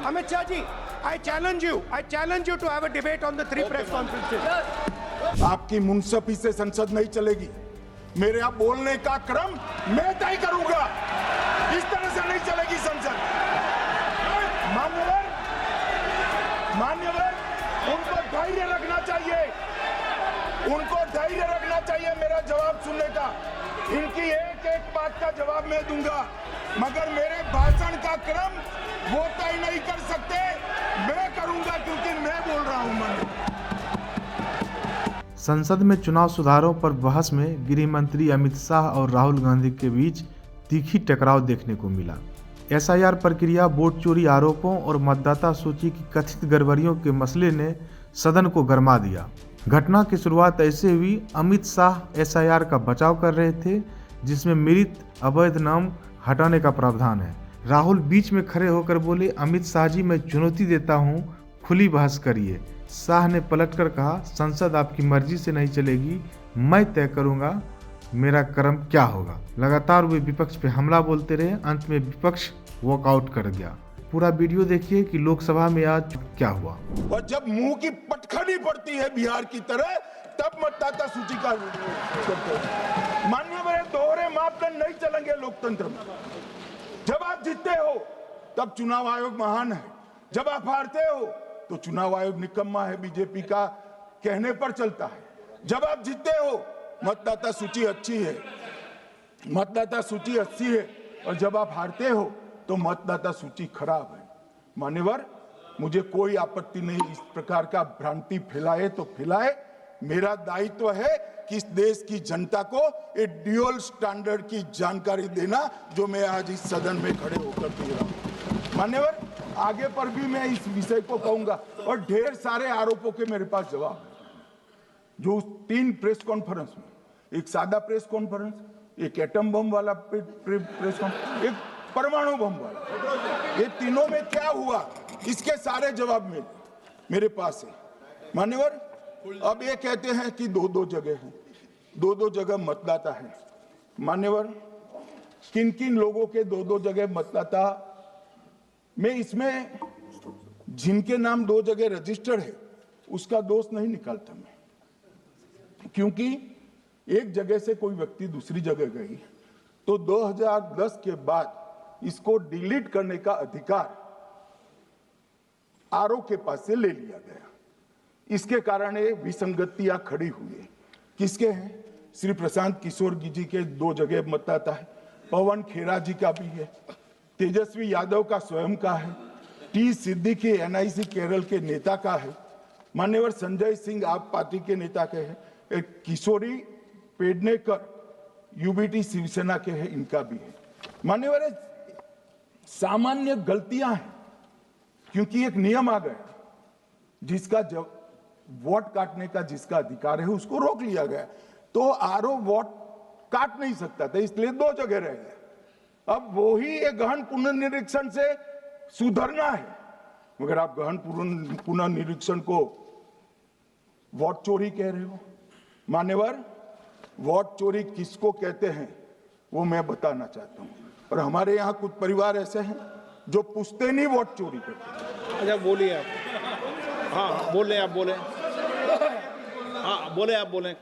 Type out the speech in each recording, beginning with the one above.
Amit Shah ji, I challenge you to have a debate on the 3 press conferences. आपकी मुनसफी से संसद नहीं चलेगी। मेरे यहाँ बोलने का क्रम मैं तय करूंगा। इस तरह से नहीं चलेगी संसद। मान्यवर, उनको धैर्य रखना चाहिए मेरा जवाब सुनने का। इनकी एक एक बात का जवाब मैं दूंगा, मगर मेरे भाषण का क्रम वो तय नहीं कर सकते, मैं करूंगा क्योंकि मैं बोल रहा हूं। संसद में चुनाव सुधारों पर बहस में गृह मंत्री अमित शाह और राहुल गांधी के बीच तीखी टकराव देखने को मिला। एसआईआर प्रक्रिया, वोट चोरी आरोपों और मतदाता सूची की कथित गड़बड़ियों के मसले ने सदन को गरमा दिया। घटना की शुरुआत ऐसे हुई, अमित शाह एसआईआर का बचाव कर रहे थे जिसमें मृत अवैध नाम हटाने का प्रावधान है। राहुल बीच में खड़े होकर बोले, अमित शाह जी मैं चुनौती देता हूं, खुली बहस करिए। शाह ने पलटकर कहा, संसद आपकी मर्जी से नहीं चलेगी, मैं तय करूंगा मेरा क्रम क्या होगा। लगातार वे विपक्ष पे हमला बोलते रहे, अंत में विपक्ष वॉकआउट कर गया। पूरा वीडियो देखिए कि लोकसभा में आज क्या हुआ। और जब मुंह की पटखनी पड़ती है बिहार की तरह, तब मतदाता सूची का माननीय मेरे दोहरे मापदंड नहीं चलेंगे लोकतंत्र में। जब आप जीतते हो तब चुनाव आयोग महान है, जब आप हारते हो तो चुनाव आयोग निकम्मा है, बीजेपी का कहने पर चलता है। जब आप जीतते हो मतदाता सूची अच्छी है, मतदाता सूची अच्छी है, और जब आप हारते हो तो मतदाता सूची खराब है। मान्यवर, मुझे कोई आपत्ति नहीं इस प्रकार का भ्रांति फैलाए तो फैलाए। मेरा दायित्व है कि इस देश की जनता को एक ड्यूअल स्टैंडर्ड की जानकारी देना, जो मैं आज इस सदन में खड़े होकर दे रहा हूं। मान्यवर, आगे पर भी मैं इस विषय को कहूंगा, और ढेर सारे आरोपों के मेरे पास जवाब है। जो 3 प्रेस कॉन्फ्रेंस में, एक सादा प्रेस कॉन्फ्रेंस, एक एटम बम वाला प्रेस कॉन्फ्रेंस, एक परमाणु बम वाला, ये तीनों में क्या हुआ, इसके सारे जवाब मेरे पास है। मान्यवर, अब ये कहते हैं कि 2-2 जगह है, 2-2 जगह मतदाता है। मान्यवर, किन किन लोगों के 2-2 जगह मतदाता, मैं इसमें जिनके नाम 2 जगह रजिस्टर्ड है उसका दोष नहीं निकालता मैं, क्योंकि एक जगह से कोई व्यक्ति दूसरी जगह गई तो 2010 के बाद इसको डिलीट करने का अधिकार आरओ के पास से ले लिया गया। इसके कारण ये विसंगतियां खड़ी हुई है। किसके हैं? श्री प्रशांत किशोर जी के 2 जगह मतदाता है, पवन खेरा जी का भी है, तेजस्वी यादव का स्वयं का है, टी सिद्दीकी एनआईसी केरल के नेता का है, मान्यवर संजय सिंह आप पार्टी के नेता के हैं, एक किशोरी पेडनेकर यूबीटी शिवसेना के हैं, इनका भी है। मान्यवर, सामान्य गलतियां हैं, क्योंकि एक नियम आ गया, जिसका जब वोट काटने का जिसका अधिकार है उसको रोक लिया गया, तो आरओ वोट काट नहीं सकता था, इसलिए 2 जगह रह गए। अब वो ही एक गहन पुनर्निरीक्षण से सुधरना है, मगर आप गहन पुनर्निरीक्षण को वोट चोरी कह रहे हो। मान्यवर, वोट चोरी किसको कहते हैं वो मैं बताना चाहता हूं, और हमारे यहाँ कुछ परिवार ऐसे हैं जो पुश्तैनी वोट चोरी करते हैं। अच्छा बोलिए आप। हाँ बोले आप, बोले। हाँ बोले आप, बोले।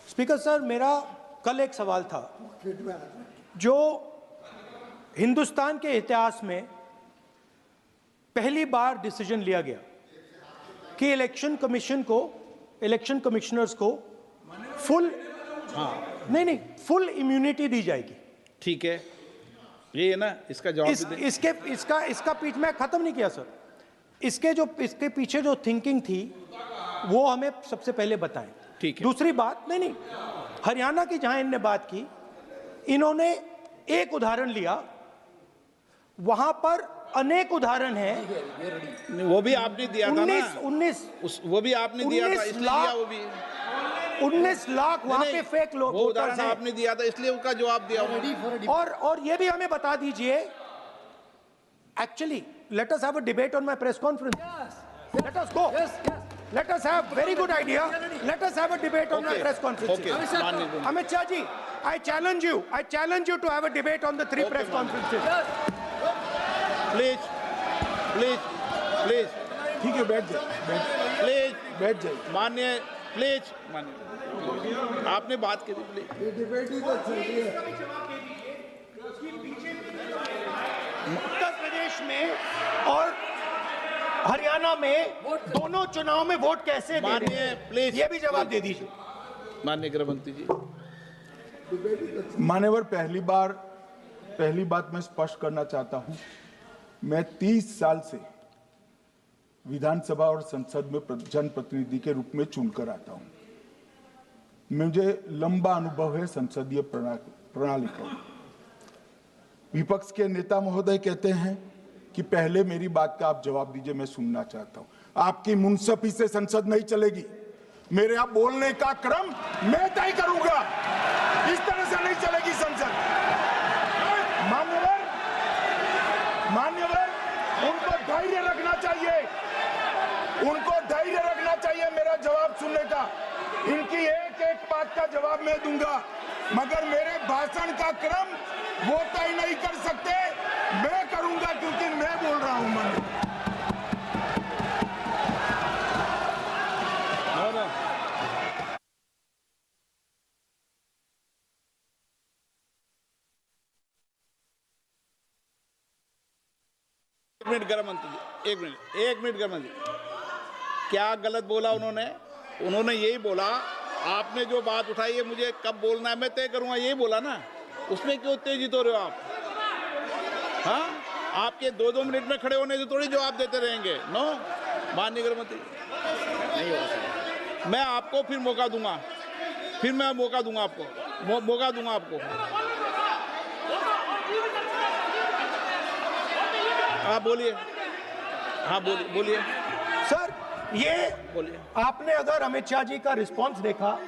स्पीकर सर, मेरा कल एक सवाल था, जो हिंदुस्तान के इतिहास में पहली बार डिसीजन लिया गया कि इलेक्शन कमिश्नर्स को फुल फुल इम्यूनिटी दी जाएगी। ठीक है, ये है ना, इसका जवाब इसका पीछ मैं खत्म नहीं किया सर। इसके पीछे जो थिंकिंग थी वो हमें सबसे पहले बताएं। ठीक है। दूसरी बात, नहीं, हरियाणा की जहां इन्होंने बात की, इन्होंने एक उदाहरण लिया, वहां पर अनेक उदाहरण हैं। वो भी आपने दिया था ना, 19 वो भी आपने दिया था, इसलिए दिया वो भी। 19 लाख वहां पे फेक लोग, वो उदाहरण आपने दिया था, इसलिए उसका जवाब दिया। और ये भी हमें बता दीजिए, actually let us have a debate on my press conference. Yes. Let us go. Yes. Let us have very good idea. Let us have a debate on my press conference. Okay. Amit Shah ji, I challenge you to have a debate on the 3 press conferences. Please. Please please ठीक है, बैठ जाइए, please बैठ जाइए। माननीय, please माननीय, आपने बात की थी, प्लीज। उत्तर प्रदेश में और हरियाणा में दोनों चुनाव में वोट कैसे दे रहे माननीय, हैं? प्लीज ये भी जवाब दे दीजिए। माननीय गृह मंत्री जी। मान्यवर, पहली बात मैं स्पष्ट करना चाहता हूं, मैं 30 साल से विधानसभा और संसद में जनप्रतिनिधि के रूप में चुनकर आता हूं। मुझे लंबा अनुभव है संसदीय प्रणाली का। विपक्ष के नेता महोदय कहते हैं कि पहले मेरी बात का आप जवाब दीजिए, मैं सुनना चाहता हूं। आपकी मुनसफी से संसद नहीं चलेगी। मेरे आप बोलने का क्रम मैं तय करूंगा। इस तरह से नहीं चलेगी संसद। मान्यवर, उनको धैर्य रखना चाहिए, उनको धैर्य रखना चाहिए मेरा जवाब सुनने का। इनकी एक एक बात का जवाब मैं दूंगा, मगर मेरे भाषण का क्रम वो तय नहीं कर सकते, मैं करूंगा, क्योंकि मैं बोल रहा हूं। एक मिनट गृह मंत्री जी, एक मिनट गृह मंत्री, क्या गलत बोला उन्होंने? उन्होंने यही बोला, आपने जो बात उठाई है मुझे कब बोलना है मैं तय करूंगा, यही बोला ना। उसमें क्यों उत्तेजित हो रहे हो आप? हाँ, आपके 2-2 मिनट में खड़े होने से थोड़ी जवाब देते रहेंगे। नो माननीय गृह मंत्री, नहीं हो सकता। मैं आपको फिर मौका दूंगा, आपको मौका दूंगा आपको। आप बोलिए, हाँ बोलिए सर, ये बोलिए। आपने अगर अमित शाह जी का रिस्पॉन्स देखा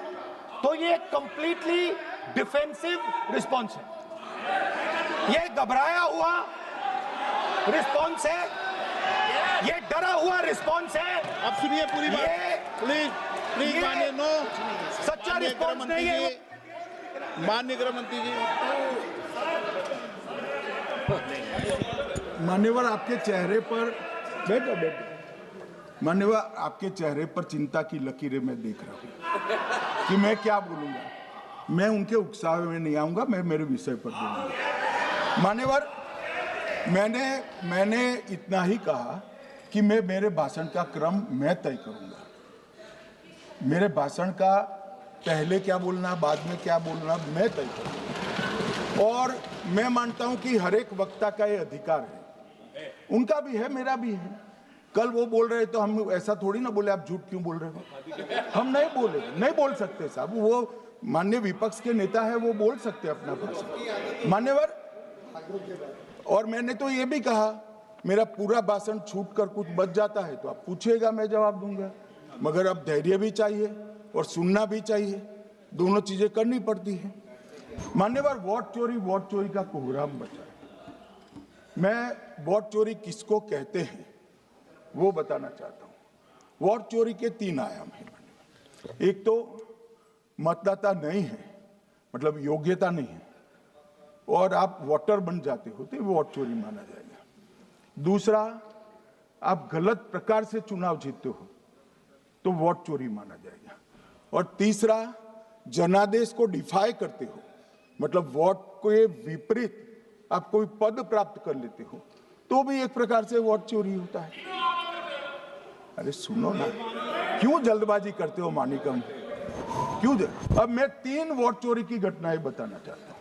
तो ये कंप्लीटली डिफेंसिव रिस्पॉन्स है। ये घबराया हुआ रिस्पॉन्स है, ये डरा हुआ रिस्पॉन्स है। अब सुनिए पूरी बात, प्लीज मानिए। नो, सच्चा रिस्पॉन्स नहीं है। माननीय गृह मंत्री जी, मान्यवर, आपके चेहरे पर बैठो। मान्यवर, आपके चेहरे पर चिंता की लकीरें मैं देख रहा हूं कि मैं क्या बोलूंगा। मैं उनके उकसावे में नहीं आऊंगा, मैं मेरे विषय पर बोलूंगा। मान्यवर, मैंने इतना ही कहा कि मैं मेरे भाषण का क्रम मैं तय करूंगा। मेरे भाषण का पहले क्या बोलना, बाद में क्या बोलना, मैं तय करूंगा। और मैं मानता हूं कि हर एक वक्ता का ये अधिकार है, उनका भी है, मेरा भी है। कल वो बोल रहे तो हम ऐसा थोड़ी ना बोले आप झूठ क्यों बोल रहे हो। हम नहीं बोल सकते साहब। वो माननीय विपक्ष के नेता है, वो बोल सकते अपना भाषण। मान्यवर, और मैंने तो ये भी कहा, मेरा पूरा भाषण छूट कर कुछ बच जाता है तो आप पूछिएगा, मैं जवाब दूंगा। मगर अब धैर्य भी चाहिए और सुनना भी चाहिए, दोनों चीजें करनी पड़ती है। मान्यवर, वोट चोरी का कोहराम बचा है। मैं वोट चोरी किसको कहते हैं वो बताना चाहता हूं। वोट चोरी के 3 आयाम हैं। एक तो मतदाता नहीं है, मतलब योग्यता नहीं है, और आप वोटर बन जाते हो तो वोट चोरी माना जाएगा। दूसरा, आप गलत प्रकार से चुनाव जीतते हो तो वोट चोरी माना जाएगा। और तीसरा, जनादेश को डिफाई करते हो, मतलब वोट के विपरीत आप कोई पद प्राप्त कर लेते हो तो भी एक प्रकार से वोट चोरी होता है। अरे सुनो ना, क्यों जल्दबाजी करते हो मानिकम, क्यों? अब मैं 3 वोट चोरी की घटनाएं बताना चाहता हूं।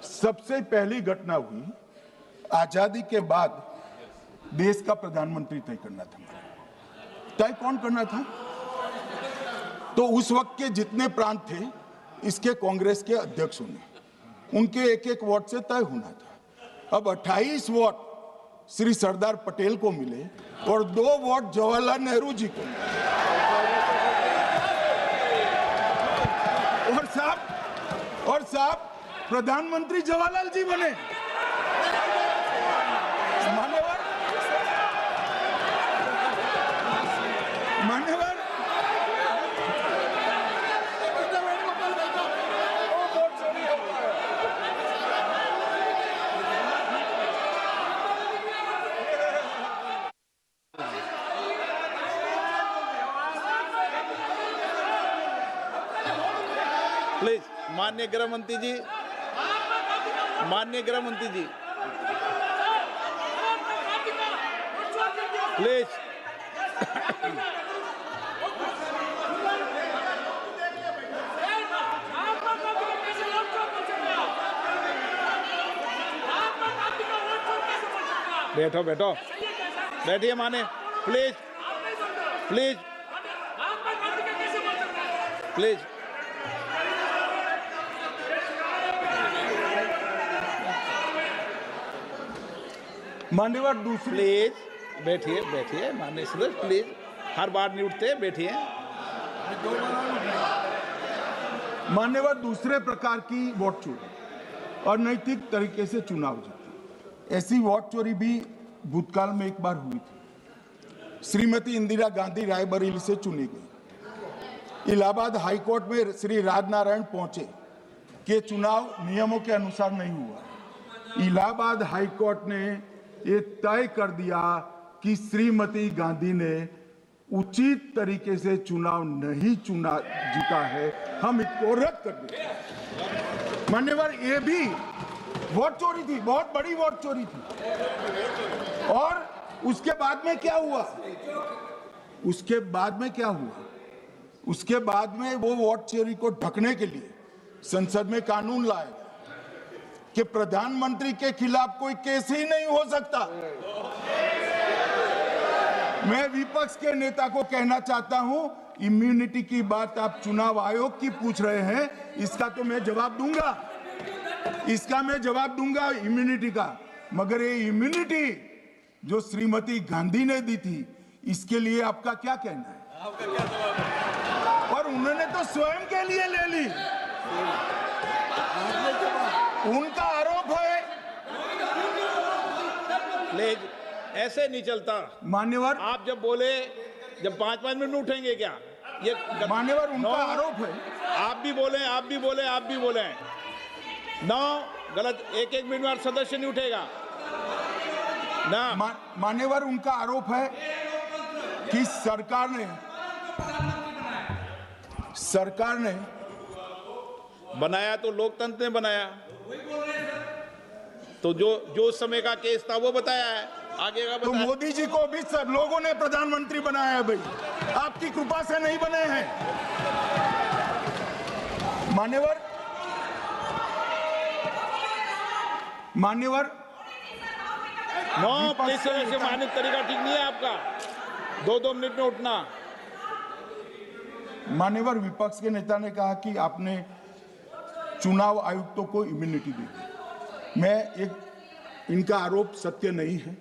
सबसे पहली घटना हुई, आजादी के बाद देश का प्रधानमंत्री तय करना था। तय कौन करना था? तो उस वक्त के जितने प्रांत थे, इसके कांग्रेस के अध्यक्षों ने, उनके एक एक वोट से तय होना था। अब 28 वोट श्री सरदार पटेल को मिले और 2 वोट जवाहरलाल नेहरू जी को मिले। और साहब प्रधानमंत्री जवाहरलाल जी बने। मान्यवर, माननीय गृह मंत्री जी, माननीय गृह मंत्री जी, प्लीज। बैठो बैठो, बैठिए माने, प्लीज प्लीज प्लीज। मान्यवर दूसरी, प्लीज बैठिए बैठिए माननीय सदस्य, प्लीज, हर बार नहीं उठते, बैठिए। मान्यवर दूसरे प्रकार की वोट चोरी और नैतिक तरीके से चुनाव जीतना, ऐसी वोट चोरी भी भूतकाल में एक बार हुई थी। श्रीमती इंदिरा गांधी रायबरेली से चुनी गई। इलाहाबाद हाईकोर्ट में श्री राजनारायण पहुंचे कि चुनाव नियमों के अनुसार नहीं हुआ। इलाहाबाद हाईकोर्ट ने ये तय कर दिया कि श्रीमती गांधी ने उचित तरीके से चुनाव नहीं जीता है, हम इसको रद्द कर दें। मान्यवर, ये भी वोट चोरी थी, बहुत बड़ी वोट चोरी थी। और उसके बाद में क्या हुआ? उसके बाद में क्या हुआ? उसके बाद में वो वोट चोरी को ढकने के लिए संसद में कानून लाया कि प्रधानमंत्री के खिलाफ कोई केस ही नहीं हो सकता। मैं विपक्ष के नेता को कहना चाहता हूं, इम्यूनिटी की बात आप चुनाव आयोग की पूछ रहे हैं, इसका तो मैं जवाब दूंगा, इसका मैं जवाब दूंगा इम्यूनिटी का। मगर ये इम्यूनिटी जो श्रीमती गांधी ने दी थी, इसके लिए आपका क्या कहना है? आपका क्या जवाब है? और उन्होंने तो स्वयं के लिए ले ली। उनका आरोप है। प्लीज, ऐसे नहीं चलता मान्यवर, आप जब बोले, जब 5-5 मिनट उठेंगे क्या? ये मान्यवर, उनका आरोप है। आप भी बोले, आप भी बोले, आप भी बोले। 9 गलत, 1-1 मिनट में सदस्य नहीं उठेगा ना। मान्यवर, उनका आरोप है कि सरकार ने बनाया तो लोकतंत्र ने बनाया, तो जो उस समय का केस था वो बताया है, आगे का तो बताया। मोदी जी को भी सब लोगों ने प्रधानमंत्री बनाया है भाई, आपकी कृपा से नहीं बने हैं। मान्यवर, नो प्लीज, ऐसे माननीय तरीका ठीक नहीं है आपका, 2-2 मिनट में उठना। मान्यवर, विपक्ष के नेता ने कहा कि आपने चुनाव आयुक्तों को इम्यूनिटी दी। मैं इनका आरोप सत्य नहीं है।